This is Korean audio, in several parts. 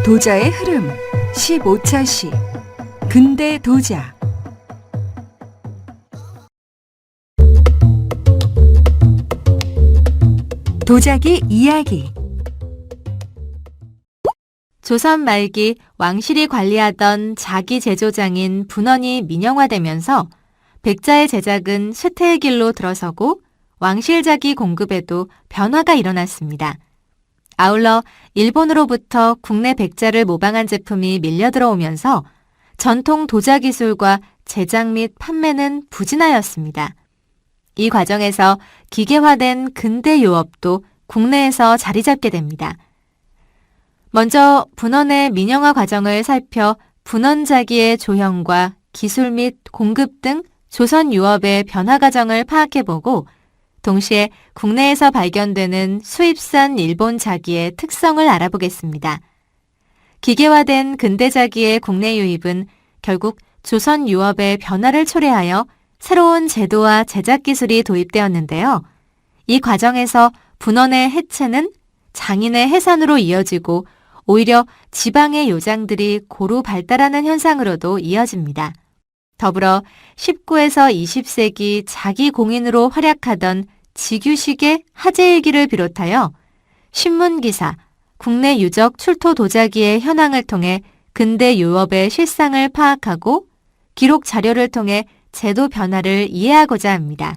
도자의 흐름 15차 시 근대 도자. 도자기 이야기. 조선 말기 왕실이 관리하던 자기 제조장인 분원이 민영화되면서 백자의 제작은 쇠퇴의 길로 들어서고 왕실자기 공급에도 변화가 일어났습니다. 아울러 일본으로부터 국내 백자를 모방한 제품이 밀려 들어오면서 전통 도자 기술과 제작 및 판매는 부진하였습니다. 이 과정에서 기계화된 근대 요업도 국내에서 자리 잡게 됩니다. 먼저 분원의 민영화 과정을 살펴 분원자기의 조형과 기술 및 공급 등 조선 유업의 변화 과정을 파악해보고 동시에 국내에서 발견되는 수입산 일본 자기의 특성을 알아보겠습니다. 기계화된 근대 자기의 국내 유입은 결국 조선 유업의 변화를 초래하여 새로운 제도와 제작 기술이 도입되었는데요. 이 과정에서 분원의 해체는 장인의 해산으로 이어지고 오히려 지방의 요장들이 고루 발달하는 현상으로도 이어집니다. 더불어 19에서 20세기 자기 공인으로 활약하던 직유식의 하재일기를 비롯하여 신문기사, 국내 유적 출토 도자기의 현황을 통해 근대 유업의 실상을 파악하고 기록 자료를 통해 제도 변화를 이해하고자 합니다.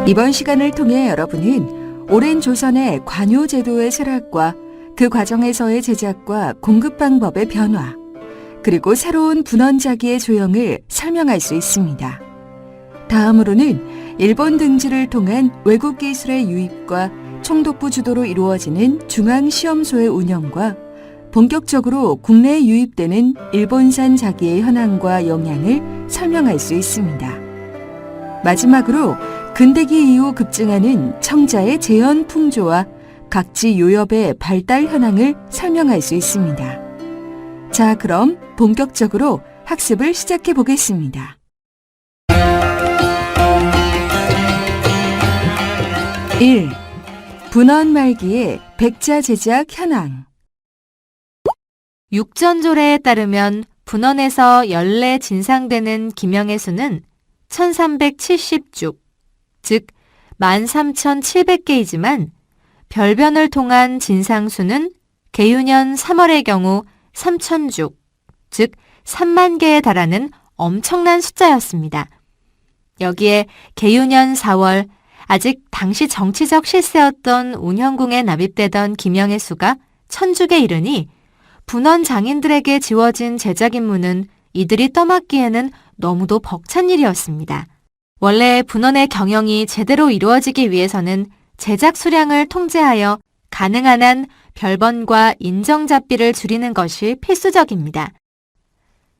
이번 시간을 통해 여러분은 오랜 조선의 관요 제도의 쇠락과 그 과정에서의 제작과 공급 방법의 변화, 그리고 새로운 분원자기의 조형을 설명할 수 있습니다. 다음으로는 일본 등지를 통한 외국 기술의 유입과 총독부 주도로 이루어지는 중앙시험소의 운영과 본격적으로 국내에 유입되는 일본산 자기의 현황과 영향을 설명할 수 있습니다. 마지막으로 근대기 이후 급증하는 청자의 재현 풍조와 각지 요엽의 발달 현황을 설명할 수 있습니다. 자, 그럼 본격적으로 학습을 시작해 보겠습니다. 1. 분원 말기의 백자 제작 현황. 육전조례에 따르면 분원에서 연례 진상되는 기명의 수는 1370쭉, 즉 13,700개이지만 별변을 통한 진상수는 계유년 3월의 경우 3,000쭉, 즉 3만 개에 달하는 엄청난 숫자였습니다. 여기에 계유년 4월, 아직 당시 정치적 실세였던 운현궁에 납입되던 기명의 수가 1,000죽에 이르니 분원 장인들에게 지워진 제작 임무는 이들이 떠맡기에는 너무도 벅찬 일이었습니다. 원래 분원의 경영이 제대로 이루어지기 위해서는 제작 수량을 통제하여 가능한 한 별번과 인정잡비를 줄이는 것이 필수적입니다.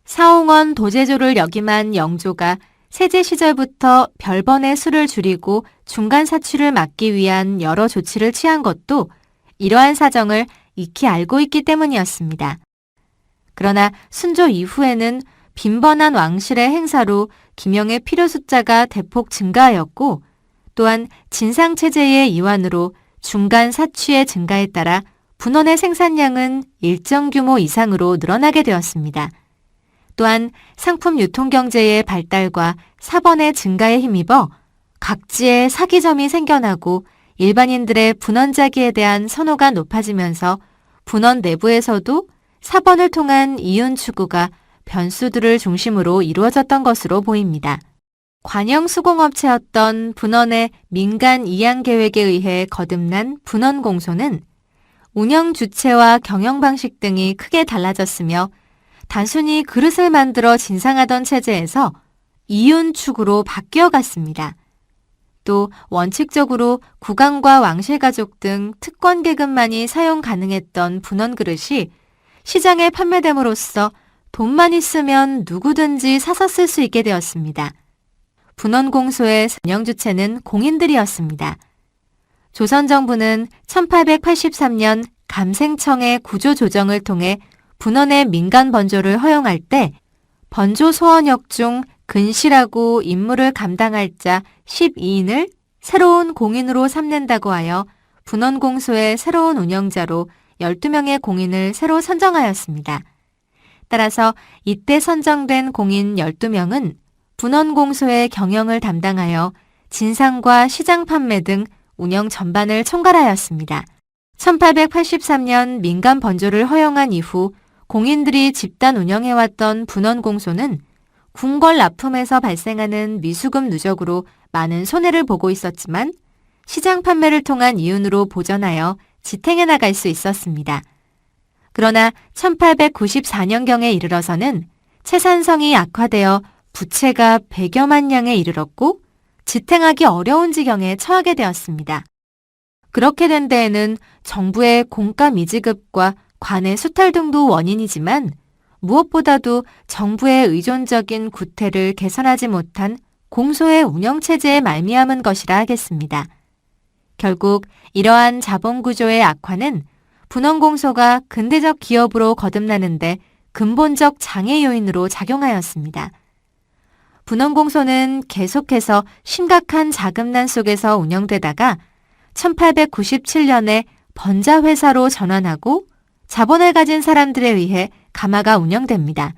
사홍원 도제조를 역임한 영조가 세제 시절부터 별번의 수를 줄이고 중간 사취를 막기 위한 여러 조치를 취한 것도 이러한 사정을 익히 알고 있기 때문이었습니다. 그러나 순조 이후에는 빈번한 왕실의 행사로 기명의 필요 숫자가 대폭 증가하였고 또한 진상체제의 이완으로 중간 사취의 증가에 따라 분원의 생산량은 일정 규모 이상으로 늘어나게 되었습니다. 또한 상품 유통경제의 발달과 사번의 증가에 힘입어 각지에 사기점이 생겨나고 일반인들의 분원자기에 대한 선호가 높아지면서 분원 내부에서도 사번을 통한 이윤 추구가 변수들을 중심으로 이루어졌던 것으로 보입니다. 관영 수공업체였던 분원의 민간 이양 계획에 의해 거듭난 분원 공소는 운영 주체와 경영 방식 등이 크게 달라졌으며 단순히 그릇을 만들어 진상하던 체제에서 이윤 추구로 바뀌어 갔습니다. 또 원칙적으로 국왕과 왕실 가족 등 특권 계급만이 사용 가능했던 분원 그릇이 시장에 판매됨으로써 돈만 있으면 누구든지 사서 쓸 수 있게 되었습니다. 분원 공소의 운영 주체는 공인들이었습니다. 조선 정부는 1883년 감생청의 구조 조정을 통해 분원의 민간 번조를 허용할 때 번조 소원역 중 근시라고 임무를 감당할 자 12인을 새로운 공인으로 삼는다고 하여 분원공소의 새로운 운영자로 12명의 공인을 새로 선정하였습니다. 따라서 이때 선정된 공인 12명은 분원공소의 경영을 담당하여 진상과 시장 판매 등 운영 전반을 총괄하였습니다. 1883년 민간 번조를 허용한 이후 공인들이 집단 운영해왔던 분원공소는 궁궐 납품에서 발생하는 미수금 누적으로 많은 손해를 보고 있었지만 시장 판매를 통한 이윤으로 보전하여 지탱해 나갈 수 있었습니다. 그러나 1894년경에 이르러서는 채산성이 악화되어 부채가 100여만 냥에 이르렀고 지탱하기 어려운 지경에 처하게 되었습니다. 그렇게 된 데에는 정부의 공가 미지급과 관의 수탈 등도 원인이지만 무엇보다도 정부의 의존적인 구태를 개선하지 못한 공소의 운영체제에 말미암은 것이라 하겠습니다. 결국 이러한 자본구조의 악화는 분원공소가 근대적 기업으로 거듭나는데 근본적 장애 요인으로 작용하였습니다. 분원공소는 계속해서 심각한 자금난 속에서 운영되다가 1897년에 번자회사로 전환하고 자본을 가진 사람들에 의해 가마가 운영됩니다.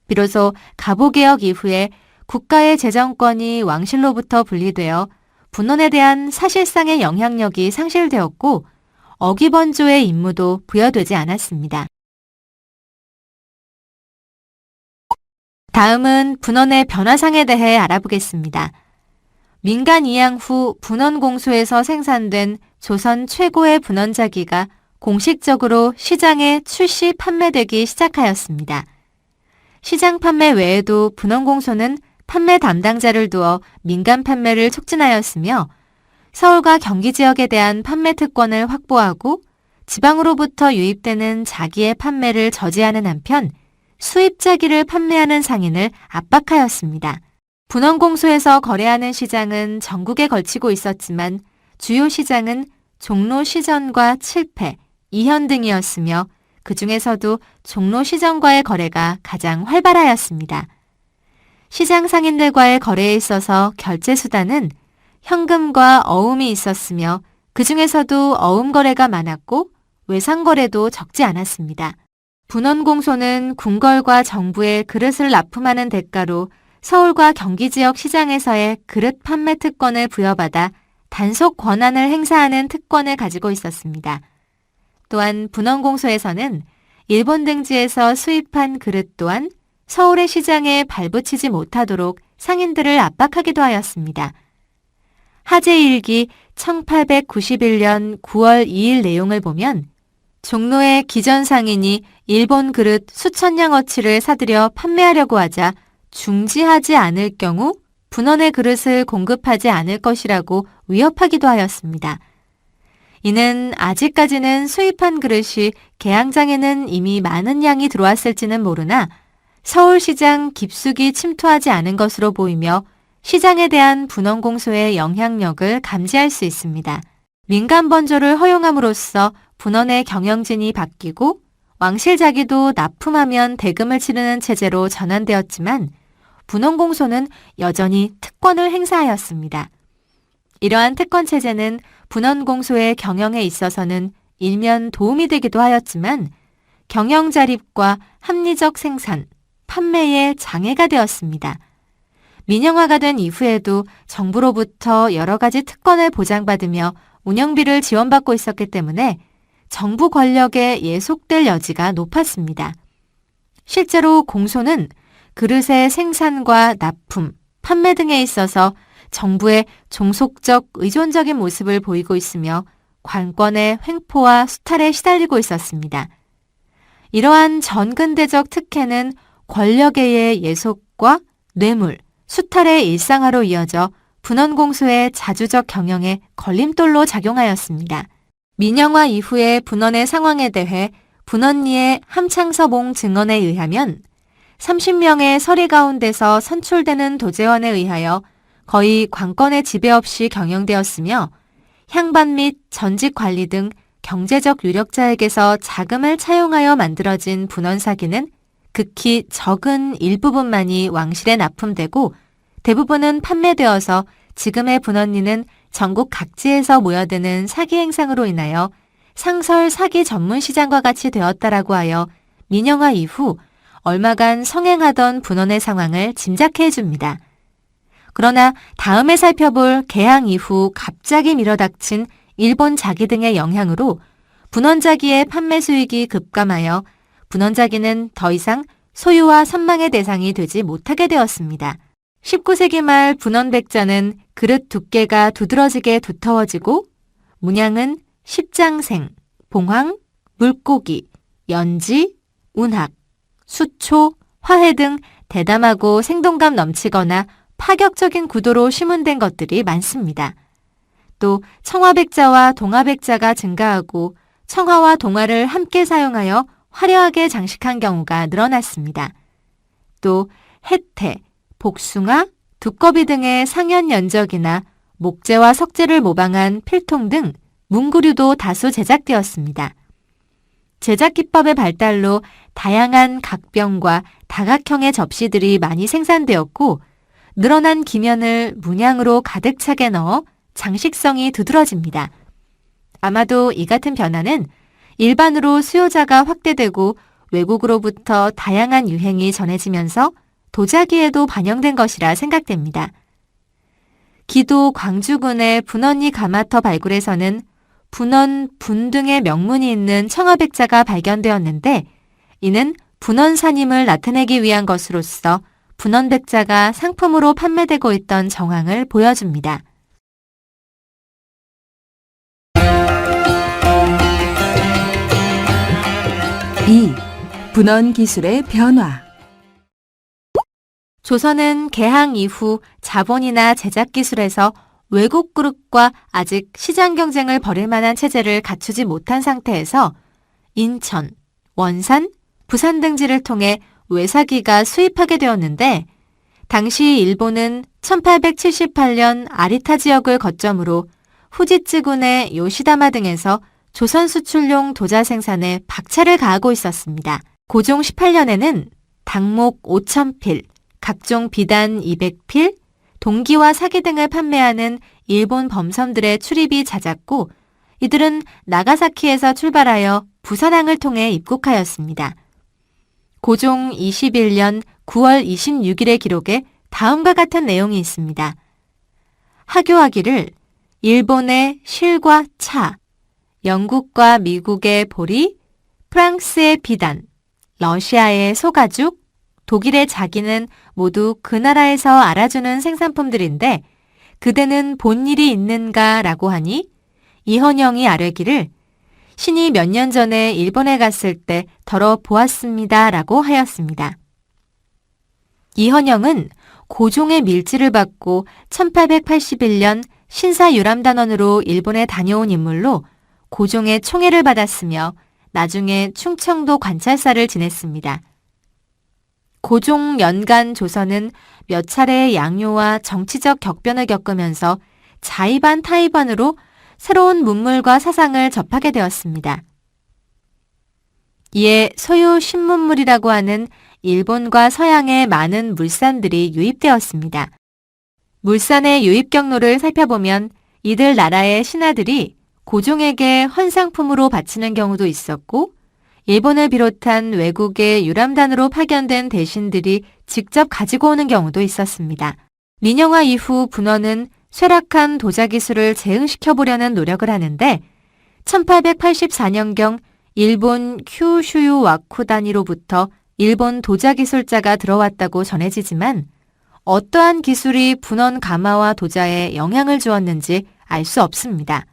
비로소 가보개혁 이후에 국가의 재정권이 왕실로부터 분리되어 분원에 대한 사실상의 영향력이 상실되었고 어기번조의 임무도 부여되지 않았습니다. 다음은 분원의 변화상에 대해 알아보겠습니다. 민간 이양 후 분원공소에서 생산된 조선 최고의 분원자기가 공식적으로 시장에 출시 판매되기 시작하였습니다. 시장 판매 외에도 분원공소는 판매 담당자를 두어 민간 판매를 촉진하였으며 서울과 경기 지역에 대한 판매 특권을 확보하고 지방으로부터 유입되는 자기의 판매를 저지하는 한편 수입자기를 판매하는 상인을 압박하였습니다. 분원공소에서 거래하는 시장은 전국에 걸치고 있었지만 주요 시장은 종로시전과 칠패, 이현 등이었으며 그 중에서도 종로시전과의 거래가 가장 활발하였습니다. 시장 상인들과의 거래에 있어서 결제 수단은 현금과 어음이 있었으며 그 중에서도 어음 거래가 많았고 외상 거래도 적지 않았습니다. 분원공소는 궁궐과 정부의 그릇을 납품하는 대가로 서울과 경기 지역 시장에서의 그릇 판매 특권을 부여받아 단속 권한을 행사하는 특권을 가지고 있었습니다. 또한 분원공소에서는 일본 등지에서 수입한 그릇 또한 서울의 시장에 발붙이지 못하도록 상인들을 압박하기도 하였습니다. 하제일기 1891년 9월 2일 내용을 보면 종로의 기전 상인이 일본 그릇 수천 냥어치를 사들여 판매하려고 하자 중지하지 않을 경우 분원의 그릇을 공급하지 않을 것이라고 위협하기도 하였습니다. 이는 아직까지는 수입한 그릇이 개항장에는 이미 많은 양이 들어왔을지는 모르나 서울시장 깊숙이 침투하지 않은 것으로 보이며 시장에 대한 분원공소의 영향력을 감지할 수 있습니다. 민간 번조를 허용함으로써 분원의 경영진이 바뀌고 왕실 자기도 납품하면 대금을 치르는 체제로 전환되었지만 분원공소는 여전히 특권을 행사하였습니다. 이러한 특권 체제는 분원공소의 경영에 있어서는 일면 도움이 되기도 하였지만 경영 자립과 합리적 생산, 판매에 장애가 되었습니다. 민영화가 된 이후에도 정부로부터 여러 가지 특권을 보장받으며 운영비를 지원받고 있었기 때문에 정부 권력에 예속될 여지가 높았습니다. 실제로 공소는 그릇의 생산과 납품, 판매 등에 있어서 정부의 종속적 의존적인 모습을 보이고 있으며 관권의 횡포와 수탈에 시달리고 있었습니다. 이러한 전근대적 특혜는 권력의 예속과 뇌물, 수탈의 일상화로 이어져 분원공소의 자주적 경영에 걸림돌로 작용하였습니다. 민영화 이후의 분원의 상황에 대해 분원리의 함창서봉 증언에 의하면 30명의 서리 가운데서 선출되는 도제원에 의하여 거의 관건의 지배 없이 경영되었으며 향반 및 전직 관리 등 경제적 유력자에게서 자금을 차용하여 만들어진 분원 사기는 극히 적은 일부분만이 왕실에 납품되고 대부분은 판매되어서 지금의 분원리는 전국 각지에서 모여드는 사기 행상으로 인하여 상설 사기 전문 시장과 같이 되었다라고 하여 민영화 이후 얼마간 성행하던 분원의 상황을 짐작해 줍니다. 그러나 다음에 살펴볼 개항 이후 갑자기 밀어닥친 일본 자기 등의 영향으로 분원자기의 판매 수익이 급감하여 분원자기는 더 이상 소유와 선망의 대상이 되지 못하게 되었습니다. 19세기 말 분원백자는 그릇 두께가 두드러지게 두터워지고 문양은 십장생, 봉황, 물고기, 연지, 운학, 수초, 화해 등 대담하고 생동감 넘치거나 파격적인 구도로 시문된 것들이 많습니다. 또 청화백자와 동화백자가 증가하고 청화와 동화를 함께 사용하여 화려하게 장식한 경우가 늘어났습니다. 또 해태, 복숭아, 두꺼비 등의 상현 연적이나 목재와 석재를 모방한 필통 등 문구류도 다수 제작되었습니다. 제작 기법의 발달로 다양한 각병과 다각형의 접시들이 많이 생산되었고 늘어난 기면을 문양으로 가득 차게 넣어 장식성이 두드러집니다. 아마도 이 같은 변화는 일반으로 수요자가 확대되고 외국으로부터 다양한 유행이 전해지면서 도자기에도 반영된 것이라 생각됩니다. 기도 광주군의 분원리 가마터 발굴에서는 분원 분 등의 명문이 있는 청화백자가 발견되었는데 이는 분원사님을 나타내기 위한 것으로서 분원백자가 상품으로 판매되고 있던 정황을 보여줍니다. 2. 분원 기술의 변화. 조선은 개항 이후 자본이나 제작 기술에서 외국 그룹과 아직 시장 경쟁을 벌일 만한 체제를 갖추지 못한 상태에서 인천, 원산, 부산 등지를 통해 외사기가 수입하게 되었는데 당시 일본은 1878년 아리타 지역을 거점으로 후지츠군의 요시다마 등에서 조선 수출용 도자 생산에 박차를 가하고 있었습니다. 고종 18년에는 당목 5,000필, 각종 비단 200필, 동기와 사기 등을 판매하는 일본 범섬들의 출입이 잦았고 이들은 나가사키에서 출발하여 부산항을 통해 입국하였습니다. 고종 21년 9월 26일의 기록에 다음과 같은 내용이 있습니다. 하교하기를 일본의 실과 차, 영국과 미국의 보리, 프랑스의 비단, 러시아의 소가죽, 독일의 자기는 모두 그 나라에서 알아주는 생산품들인데 그대는 본 일이 있는가 라고 하니 이헌영이 아뢰기를 신이 몇 년 전에 일본에 갔을 때 덜어 보았습니다 라고 하였습니다. 이헌영은 고종의 밀지를 받고 1881년 신사유람단원으로 일본에 다녀온 인물로 고종의 총애를 받았으며 나중에 충청도 관찰사를 지냈습니다. 고종 연간 조선은 몇 차례의 양요와 정치적 격변을 겪으면서 자의반 타의반으로 새로운 문물과 사상을 접하게 되었습니다. 이에 소유 신문물이라고 하는 일본과 서양의 많은 물산들이 유입되었습니다. 물산의 유입 경로를 살펴보면 이들 나라의 신하들이 고종에게 헌상품으로 바치는 경우도 있었고 일본을 비롯한 외국의 유람단으로 파견된 대신들이 직접 가지고 오는 경우도 있었습니다. 민영화 이후 분원은 쇠락한 도자 기술을 재흥시켜보려는 노력을 하는데 1884년경 일본 큐슈유 와쿠다니로부터 일본 도자 기술자가 들어왔다고 전해지지만 어떠한 기술이 분원 가마와 도자에 영향을 주었는지 알 수 없습니다.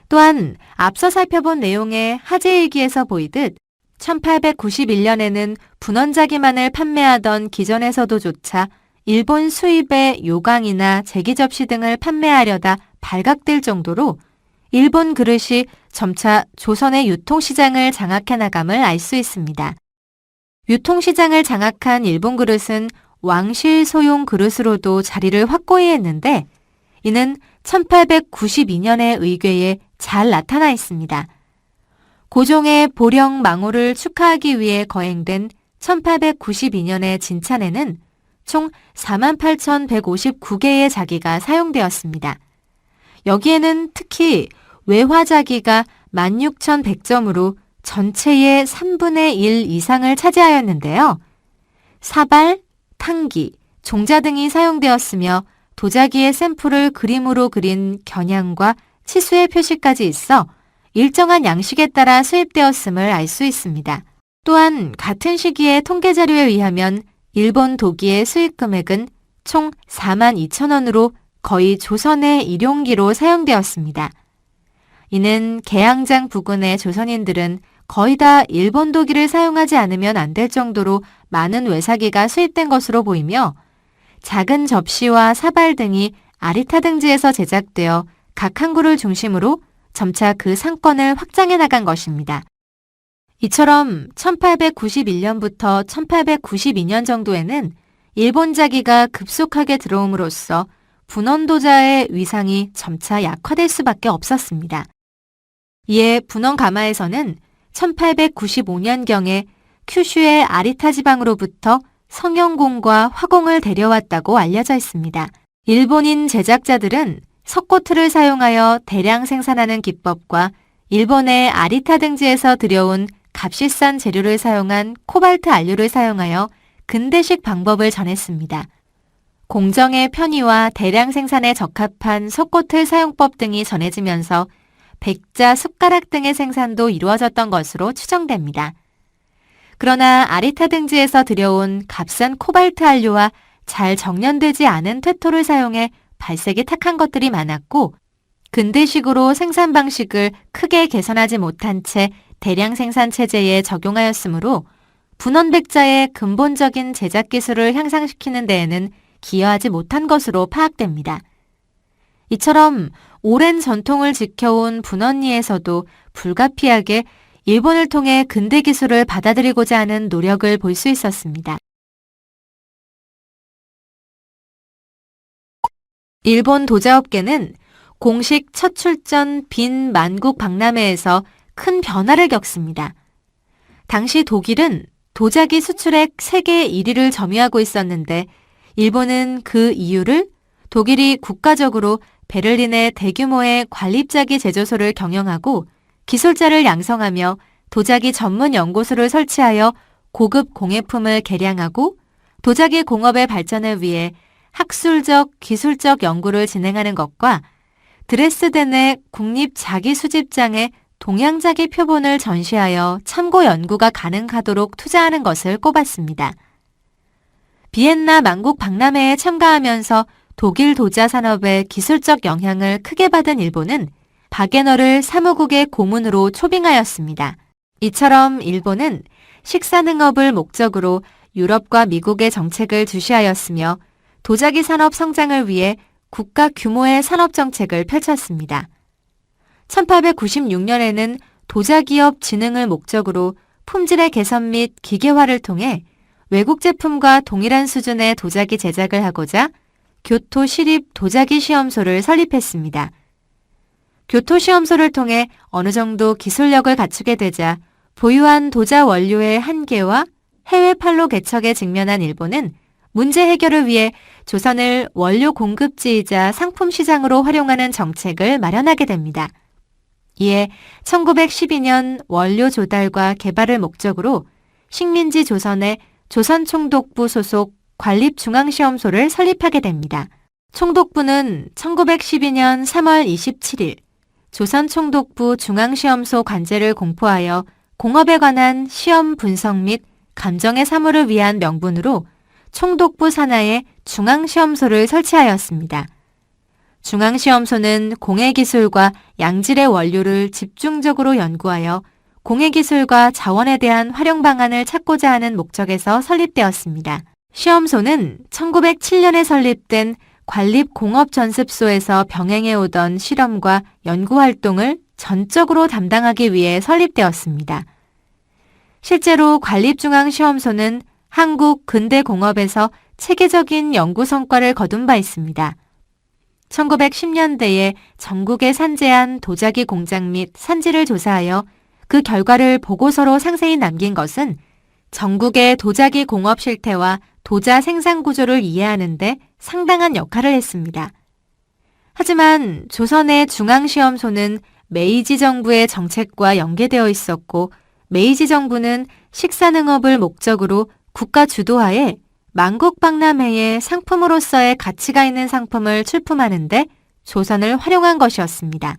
또한 앞서 살펴본 내용의 하재일기에서 보이듯 1891년에는 분원자기만을 판매하던 기전에서도조차 일본 수입의 요강이나 제기접시 등을 판매하려다 발각될 정도로 일본 그릇이 점차 조선의 유통시장을 장악해 나감을 알 수 있습니다. 유통시장을 장악한 일본 그릇은 왕실 소용 그릇으로도 자리를 확고히 했는데 이는 1892년의 의궤에 잘 나타나 있습니다. 고종의 보령 망호를 축하하기 위해 거행된 1892년의 진찬에는 총 48,159개의 자기가 사용되었습니다. 여기에는 특히 외화자기가 16,100점으로 전체의 3분의 1 이상을 차지하였는데요. 사발, 탕기, 종자 등이 사용되었으며 도자기의 샘플을 그림으로 그린 겨냥과 치수의 표시까지 있어 일정한 양식에 따라 수입되었음을 알 수 있습니다. 또한 같은 시기의 통계자료에 의하면 일본 도기의 수입 금액은 총 42,000원으로 거의 조선의 일용기로 사용되었습니다. 이는 개항장 부근의 조선인들은 거의 다 일본 도기를 사용하지 않으면 안 될 정도로 많은 외사기가 수입된 것으로 보이며 작은 접시와 사발 등이 아리타 등지에서 제작되어 각 항구를 중심으로 점차 그 상권을 확장해 나간 것입니다. 이처럼 1891년부터 1892년 정도에는 일본 자기가 급속하게 들어옴으로써 분원도자의 위상이 점차 약화될 수밖에 없었습니다. 이에 분원가마에서는 1895년경에 큐슈의 아리타 지방으로부터 성형공과 화공을 데려왔다고 알려져 있습니다. 일본인 제작자들은 석고틀을 사용하여 대량 생산하는 기법과 일본의 아리타 등지에서 들여온 값이 싼 재료를 사용한 코발트 안료를 사용하여 근대식 방법을 전했습니다. 공정의 편의와 대량 생산에 적합한 석고틀 사용법 등이 전해지면서 백자, 숟가락 등의 생산도 이루어졌던 것으로 추정됩니다. 그러나 아리타 등지에서 들여온 값싼 코발트 안료와 잘 정련되지 않은 퇴토를 사용해 발색이 탁한 것들이 많았고 근대식으로 생산 방식을 크게 개선하지 못한 채 대량 생산 체제에 적용하였으므로 분원백자의 근본적인 제작 기술을 향상시키는 데에는 기여하지 못한 것으로 파악됩니다. 이처럼 오랜 전통을 지켜온 분원리에서도 불가피하게 일본을 통해 근대 기술을 받아들이고자 하는 노력을 볼 수 있었습니다. 일본 도자업계는 공식 첫 출전 빈 만국 박람회에서 큰 변화를 겪습니다. 당시 독일은 도자기 수출액 세계 1위를 점유하고 있었는데 일본은 그 이유를 독일이 국가적으로 베를린의 대규모의 관립자기 제조소를 경영하고 기술자를 양성하며 도자기 전문 연구소를 설치하여 고급 공예품을 개량하고 도자기 공업의 발전을 위해 학술적, 기술적 연구를 진행하는 것과 드레스덴의 국립자기수집장에 동양자기 표본을 전시하여 참고 연구가 가능하도록 투자하는 것을 꼽았습니다. 비엔나 만국 박람회에 참가하면서 독일 도자 산업의 기술적 영향을 크게 받은 일본은 바게너를 사무국의 고문으로 초빙하였습니다. 이처럼 일본은 식산흥업을 목적으로 유럽과 미국의 정책을 주시하였으며 도자기 산업 성장을 위해 국가 규모의 산업 정책을 펼쳤습니다. 1896년에는 도자기업 진흥을 목적으로 품질의 개선 및 기계화를 통해 외국 제품과 동일한 수준의 도자기 제작을 하고자 교토 시립 도자기 시험소를 설립했습니다. 교토 시험소를 통해 어느 정도 기술력을 갖추게 되자 보유한 도자 원료의 한계와 해외 판로 개척에 직면한 일본은 문제 해결을 위해 조선을 원료 공급지이자 상품 시장으로 활용하는 정책을 마련하게 됩니다. 이에 1912년 원료 조달과 개발을 목적으로 식민지 조선의 조선총독부 소속 관립중앙시험소를 설립하게 됩니다. 총독부는 1912년 3월 27일 조선총독부 중앙시험소 관제를 공포하여 공업에 관한 시험 분석 및 감정의 사무를 위한 명분으로 총독부 산하에 중앙시험소를 설치하였습니다. 중앙시험소는 공예기술과 양질의 원료를 집중적으로 연구하여 공예기술과 자원에 대한 활용 방안을 찾고자 하는 목적에서 설립되었습니다. 시험소는 1907년에 설립된 관립공업전습소에서 병행해오던 실험과 연구활동을 전적으로 담당하기 위해 설립되었습니다. 실제로 관립중앙시험소는 한국 근대공업에서 체계적인 연구 성과를 거둔 바 있습니다. 1910년대에 전국에 산재한 도자기 공장 및 산지를 조사하여 그 결과를 보고서로 상세히 남긴 것은 전국의 도자기 공업 실태와 도자 생산 구조를 이해하는 데 상당한 역할을 했습니다. 하지만 조선의 중앙시험소는 메이지 정부의 정책과 연계되어 있었고 메이지 정부는 식사능업을 목적으로 국가 주도하에 만국박람회의 상품으로서의 가치가 있는 상품을 출품하는데 조선을 활용한 것이었습니다.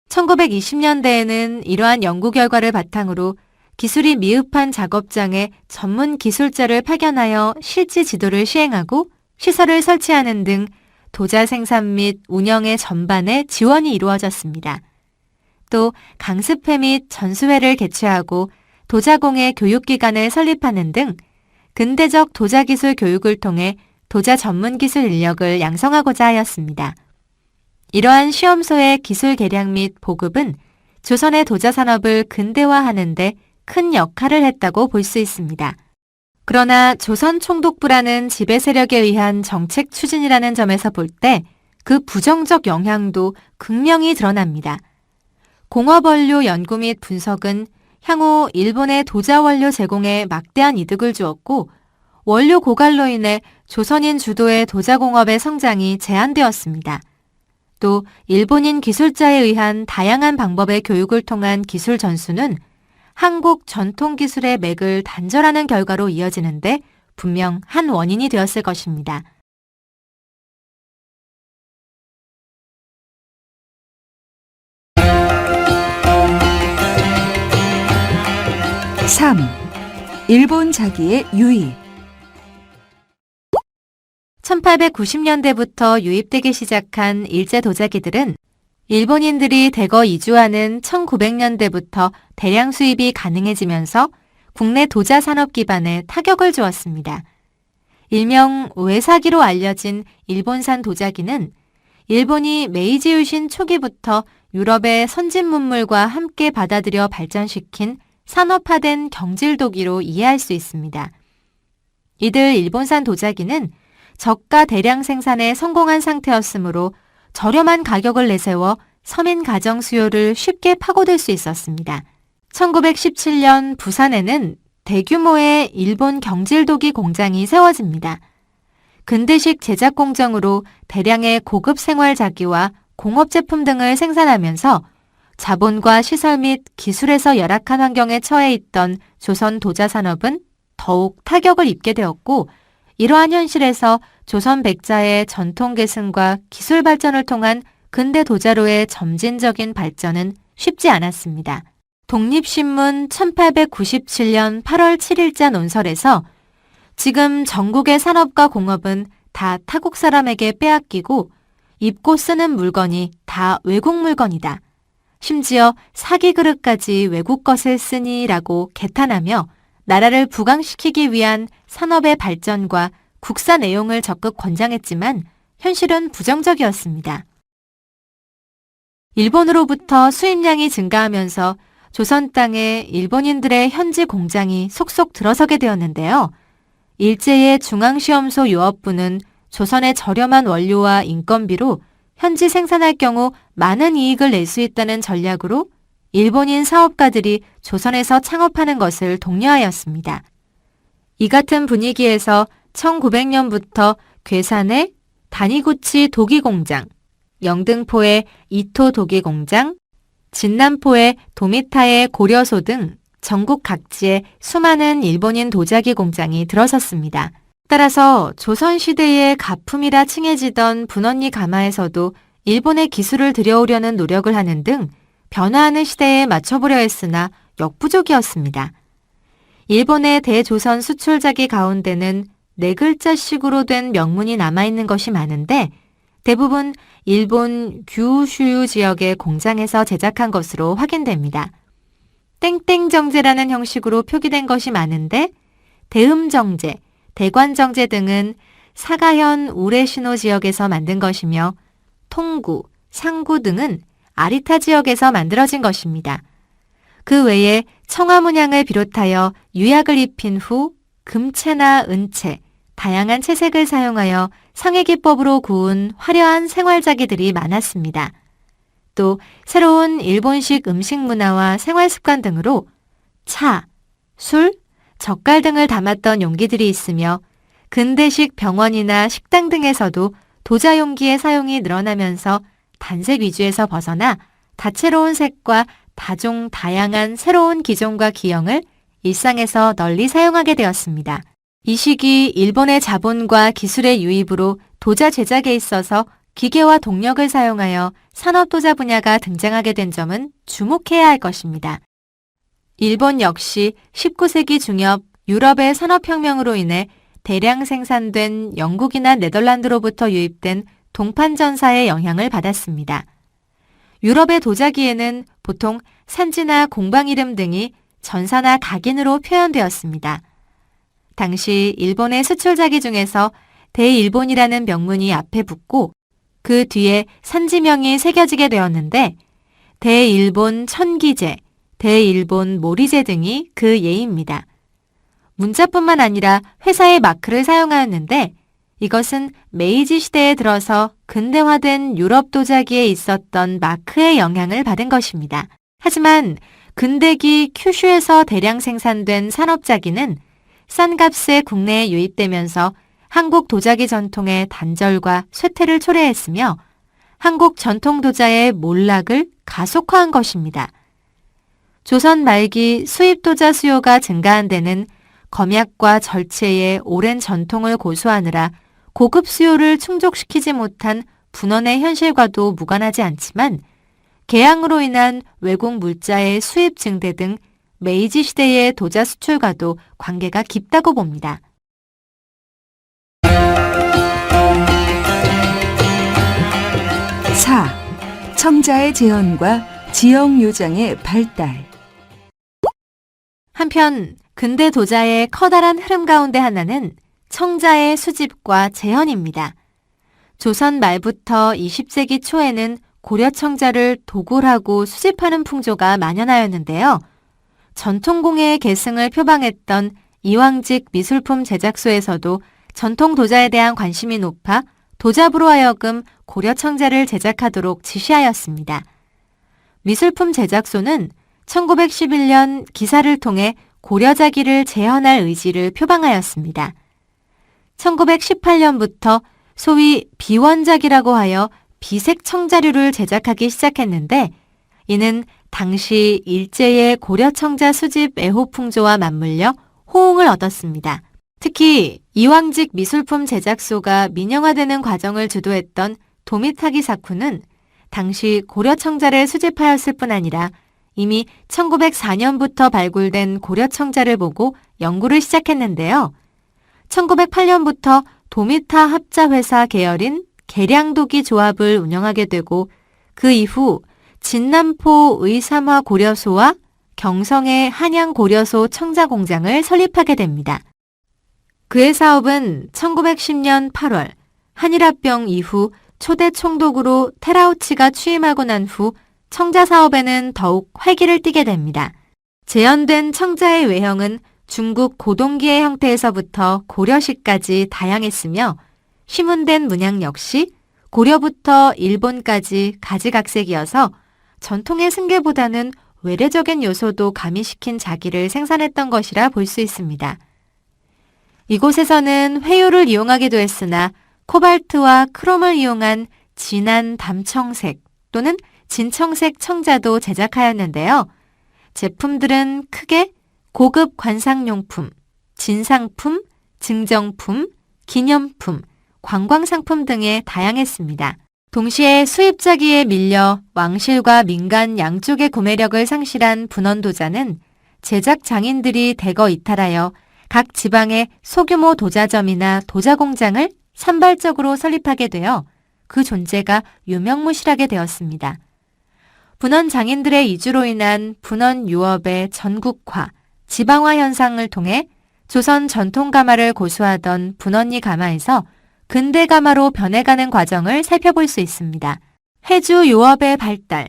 1920년대에는 이러한 연구 결과를 바탕으로 기술이 미흡한 작업장에 전문 기술자를 파견하여 실지 지도를 시행하고 시설을 설치하는 등 도자 생산 및 운영의 전반에 지원이 이루어졌습니다. 또 강습회 및 전수회를 개최하고 도자공예 교육기관을 설립하는 등 근대적 도자기술 교육을 통해 도자 전문 기술 인력을 양성하고자 하였습니다. 이러한 시험소의 기술 개량 및 보급은 조선의 도자 산업을 근대화하는 데 큰 역할을 했다고 볼 수 있습니다. 그러나 조선 총독부라는 지배 세력에 의한 정책 추진이라는 점에서 볼 때 그 부정적 영향도 극명히 드러납니다. 공업원료 연구 및 분석은 향후 일본의 도자 원료 제공에 막대한 이득을 주었고 원료 고갈로 인해 조선인 주도의 도자공업의 성장이 제한되었습니다. 또 일본인 기술자에 의한 다양한 방법의 교육을 통한 기술 전수는 한국 전통기술의 맥을 단절하는 결과로 이어지는데 분명 한 원인이 되었을 것입니다. (3) 일본 자기의 유입. 1890년대부터 유입되기 시작한 일제 도자기들은 일본인들이 대거 이주하는 1900년대부터 대량 수입이 가능해지면서 국내 도자 산업 기반에 타격을 주었습니다. 일명 외사기로 알려진 일본산 도자기는 일본이 메이지 유신 초기부터 유럽의 선진 문물과 함께 받아들여 발전시킨 산업화된 경질도기로 이해할 수 있습니다. 이들 일본산 도자기는 저가 대량 생산에 성공한 상태였으므로 저렴한 가격을 내세워 서민 가정 수요를 쉽게 파고들 수 있었습니다. 1917년 부산에는 대규모의 일본 경질도기 공장이 세워집니다. 근대식 제작 공정으로 대량의 고급 생활자기와 공업 제품 등을 생산하면서 자본과 시설 및 기술에서 열악한 환경에 처해 있던 조선 도자 산업은 더욱 타격을 입게 되었고 이러한 현실에서 조선 백자의 전통 계승과 기술 발전을 통한 근대 도자로의 점진적인 발전은 쉽지 않았습니다. 독립신문 1897년 8월 7일자 논설에서 지금 전국의 산업과 공업은 다 타국 사람에게 빼앗기고 입고 쓰는 물건이 다 외국 물건이다. 심지어 사기 그릇까지 외국 것을 쓰니라고 개탄하며 나라를 부강시키기 위한 산업의 발전과 국산 애용을 적극 권장했지만 현실은 부정적이었습니다. 일본으로부터 수입량이 증가하면서 조선 땅에 일본인들의 현지 공장이 속속 들어서게 되었는데요. 일제의 중앙시험소 유업부는 조선의 저렴한 원료와 인건비로 현지 생산할 경우 많은 이익을 낼 수 있다는 전략으로 일본인 사업가들이 조선에서 창업하는 것을 독려하였습니다. 이 같은 분위기에서 1900년부터 괴산의 다니구치 도기공장, 영등포의 이토 도기공장, 진남포의 도미타의 고려소 등 전국 각지에 수많은 일본인 도자기 공장이 들어섰습니다. 따라서 조선시대의 가품이라 칭해지던 분원리 가마에서도 일본의 기술을 들여오려는 노력을 하는 등 변화하는 시대에 맞춰보려 했으나 역부족이었습니다. 일본의 대조선 수출자기 가운데는 4글자씩으로 된 명문이 남아있는 것이 많은데 대부분 일본 규슈유 지역의 공장에서 제작한 것으로 확인됩니다. 땡땡정제라는 형식으로 표기된 것이 많은데 대음정제, 대관정제 등은 사가현 우레시노 지역에서 만든 것이며 통구, 상구 등은 아리타 지역에서 만들어진 것입니다. 그 외에 청화문양을 비롯하여 유약을 입힌 후 금채나 은채, 다양한 채색을 사용하여 상해기법으로 구운 화려한 생활자기들이 많았습니다. 또 새로운 일본식 음식 문화와 생활 습관 등으로 차, 술, 젓갈 등을 담았던 용기들이 있으며 근대식 병원이나 식당 등에서도 도자 용기의 사용이 늘어나면서 단색 위주에서 벗어나 다채로운 색과 다종 다양한 새로운 기종과 기형을 일상에서 널리 사용하게 되었습니다. 이 시기 일본의 자본과 기술의 유입으로 도자 제작에 있어서 기계와 동력을 사용하여 산업도자 분야가 등장하게 된 점은 주목해야 할 것입니다. 일본 역시 19세기 중엽 유럽의 산업혁명으로 인해 대량 생산된 영국이나 네덜란드로부터 유입된 동판전사의 영향을 받았습니다. 유럽의 도자기에는 보통 산지나 공방 이름 등이 전사나 각인으로 표현되었습니다. 당시 일본의 수출자기 중에서 대일본이라는 명문이 앞에 붙고 그 뒤에 산지명이 새겨지게 되었는데 대일본 천기제, 대일본 모리제 등이 그 예입니다. 문자뿐만 아니라 회사의 마크를 사용하였는데 이것은 메이지 시대에 들어서 근대화된 유럽 도자기에 있었던 마크의 영향을 받은 것입니다. 하지만 근대기 큐슈에서 대량 생산된 산업자기는 싼 값에 국내에 유입되면서 한국 도자기 전통의 단절과 쇠퇴를 초래했으며 한국 전통 도자의 몰락을 가속화한 것입니다. 조선 말기 수입 도자 수요가 증가한 데는 검약과 절체의 오랜 전통을 고수하느라 고급 수요를 충족시키지 못한 분원의 현실과도 무관하지 않지만 개양으로 인한 외국 물자의 수입 증대 등 메이지 시대의 도자 수출과도 관계가 깊다고 봅니다. 4. 청자의 재현과 지역 요장의 발달. 한편 근대 도자의 커다란 흐름 가운데 하나는 청자의 수집과 재현입니다. 조선 말부터 20세기 초에는 고려 청자를 도굴하고 수집하는 풍조가 만연하였는데요. 전통공예의 계승을 표방했던 이왕직 미술품 제작소에서도 전통 도자에 대한 관심이 높아 도자부로 하여금 고려 청자를 제작하도록 지시하였습니다. 미술품 제작소는 1911년 기사를 통해 고려자기를 재현할 의지를 표방하였습니다. 1918년부터 소위 비원작이라고 하여 비색 청자류를 제작하기 시작했는데 이는 당시 일제의 고려 청자 수집 애호 풍조와 맞물려 호응을 얻었습니다. 특히 이왕직 미술품 제작소가 민영화되는 과정을 주도했던 도미타기 사쿠는 당시 고려 청자를 수집하였을 뿐 아니라 이미 1904년부터 발굴된 고려 청자를 보고 연구를 시작했는데요. 1908년부터 도미타 합자회사 계열인 계량도기 조합을 운영하게 되고 그 이후 진남포 의삼화 고려소와 경성의 한양 고려소 청자공장을 설립하게 됩니다. 그의 사업은 1910년 8월 한일합병 이후 초대 총독으로 테라우치가 취임하고 난 후 청자 사업에는 더욱 활기를 띠게 됩니다. 재현된 청자의 외형은 중국 고동기의 형태에서부터 고려시까지 다양했으며 시문된 문양 역시 고려부터 일본까지 가지각색이어서 전통의 승계보다는 외래적인 요소도 가미시킨 자기를 생산했던 것이라 볼 수 있습니다. 이곳에서는 회유를 이용하기도 했으나 코발트와 크롬을 이용한 진한 담청색 또는 진청색 청자도 제작하였는데요. 제품들은 크게 고급 관상용품, 진상품, 증정품, 기념품, 관광상품 등에 다양했습니다. 동시에 수입자기에 밀려 왕실과 민간 양쪽의 구매력을 상실한 분원도자는 제작 장인들이 대거 이탈하여 각 지방의 소규모 도자점이나 도자공장을 산발적으로 설립하게 되어 그 존재가 유명무실하게 되었습니다. 분원 장인들의 이주로 인한 분원 유업의 전국화, 지방화 현상을 통해 조선 전통 가마를 고수하던 분원리 가마에서 근대 가마로 변해가는 과정을 살펴볼 수 있습니다. 해주 유업의 발달,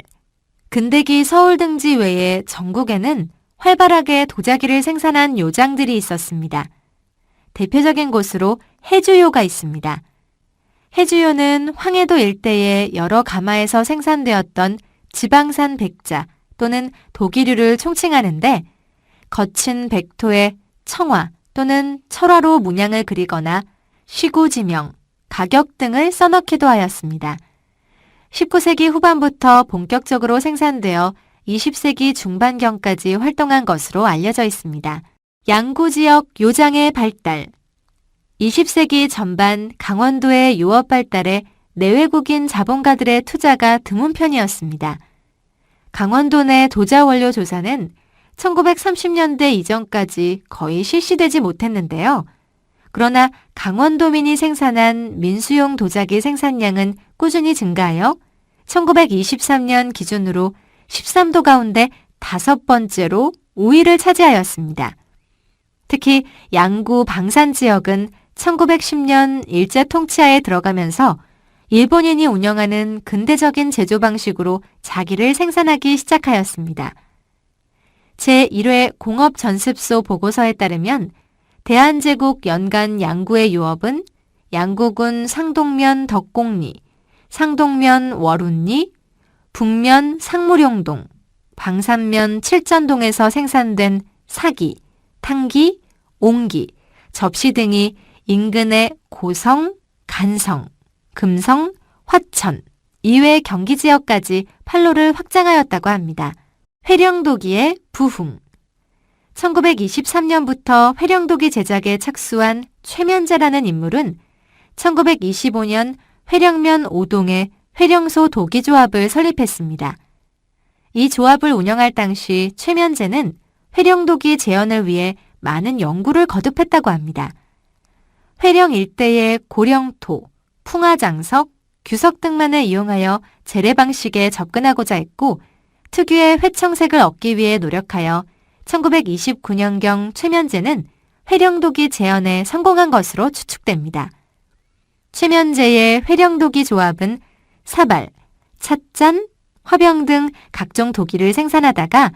근대기 서울 등지 외에 전국에는 활발하게 도자기를 생산한 요장들이 있었습니다. 대표적인 곳으로 해주요가 있습니다. 해주요는 황해도 일대의 여러 가마에서 생산되었던 지방산 백자 또는 도기류를 총칭하는데 거친 백토에 청화 또는 철화로 문양을 그리거나 시구지명, 가격 등을 써넣기도 하였습니다. 19세기 후반부터 본격적으로 생산되어 20세기 중반경까지 활동한 것으로 알려져 있습니다. 양구 지역 요장의 발달. 20세기 전반 강원도의 유업 발달에 내외국인 자본가들의 투자가 드문 편이었습니다. 강원도 내 도자 원료 조사는 1930년대 이전까지 거의 실시되지 못했는데요. 그러나 강원도민이 생산한 민수용 도자기 생산량은 꾸준히 증가하여 1923년 기준으로 13도 가운데 5번째로 우위를 차지하였습니다. 특히 양구 방산 지역은 1910년 일제 통치하에 들어가면서 일본인이 운영하는 근대적인 제조 방식으로 자기를 생산하기 시작하였습니다. 제1회 공업전습소 보고서에 따르면 대한제국 연간 양구의 유업은 양구군 상동면 덕곡리, 상동면 월운리, 북면 상무룡동, 방산면 칠전동에서 생산된 사기, 탕기, 옹기, 접시 등이 인근의 고성, 간성, 금성, 화천, 이외 경기 지역까지 판로를 확장하였다고 합니다. 회령도기의 부흥. 1923년부터 회령도기 제작에 착수한 최면제라는 인물은 1925년 회령면 5동에 회령소 도기조합을 설립했습니다. 이 조합을 운영할 당시 최면제는 회령도기 재현을 위해 많은 연구를 거듭했다고 합니다. 회령 일대의 고령토, 풍화장석, 규석 등만을 이용하여 재래 방식에 접근하고자 했고 특유의 회청색을 얻기 위해 노력하여 1929년경 최면제는 회령도기 재현에 성공한 것으로 추측됩니다. 최면제의 회령도기 조합은 사발, 찻잔, 화병 등 각종 도기를 생산하다가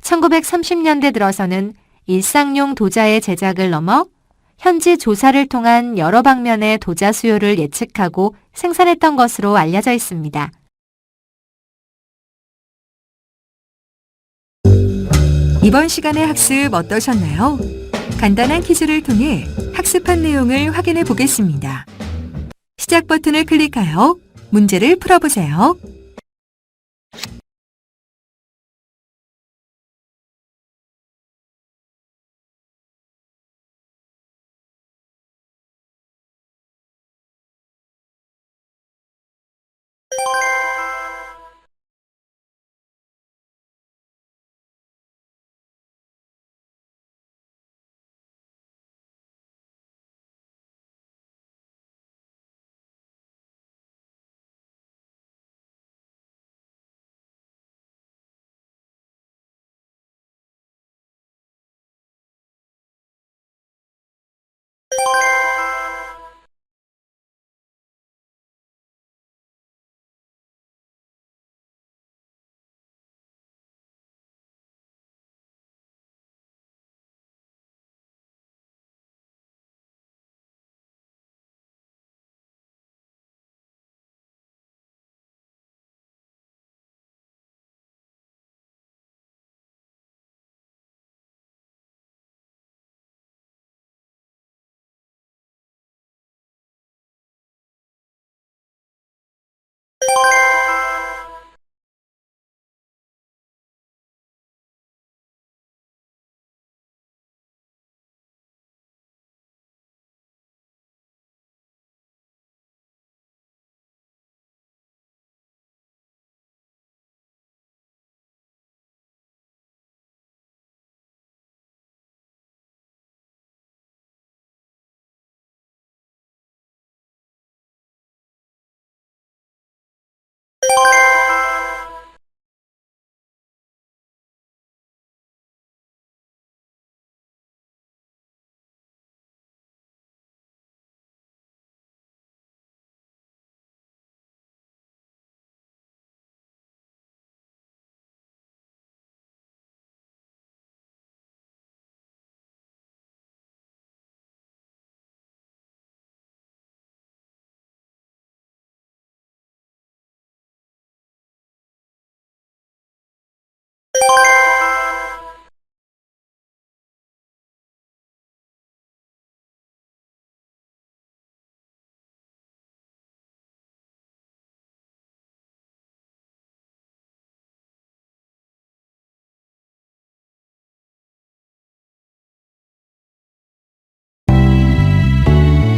1930년대 들어서는 일상용 도자의 제작을 넘어 현지 조사를 통한 여러 방면의 도자 수요를 예측하고 생산했던 것으로 알려져 있습니다. 이번 시간의 학습 어떠셨나요? 간단한 퀴즈를 통해 학습한 내용을 확인해 보겠습니다. 시작 버튼을 클릭하여 문제를 풀어보세요.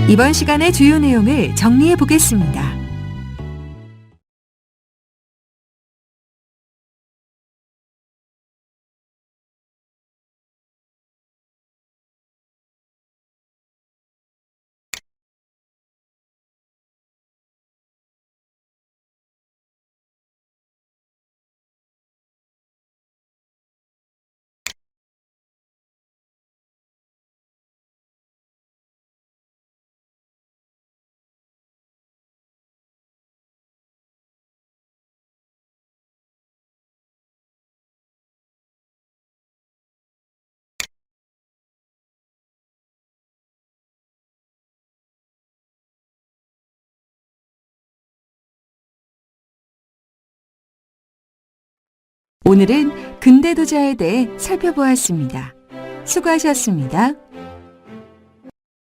이번 시간의 주요 내용을 정리해 보겠습니다. 오늘은 근대도자에 대해 살펴보았습니다. 수고하셨습니다.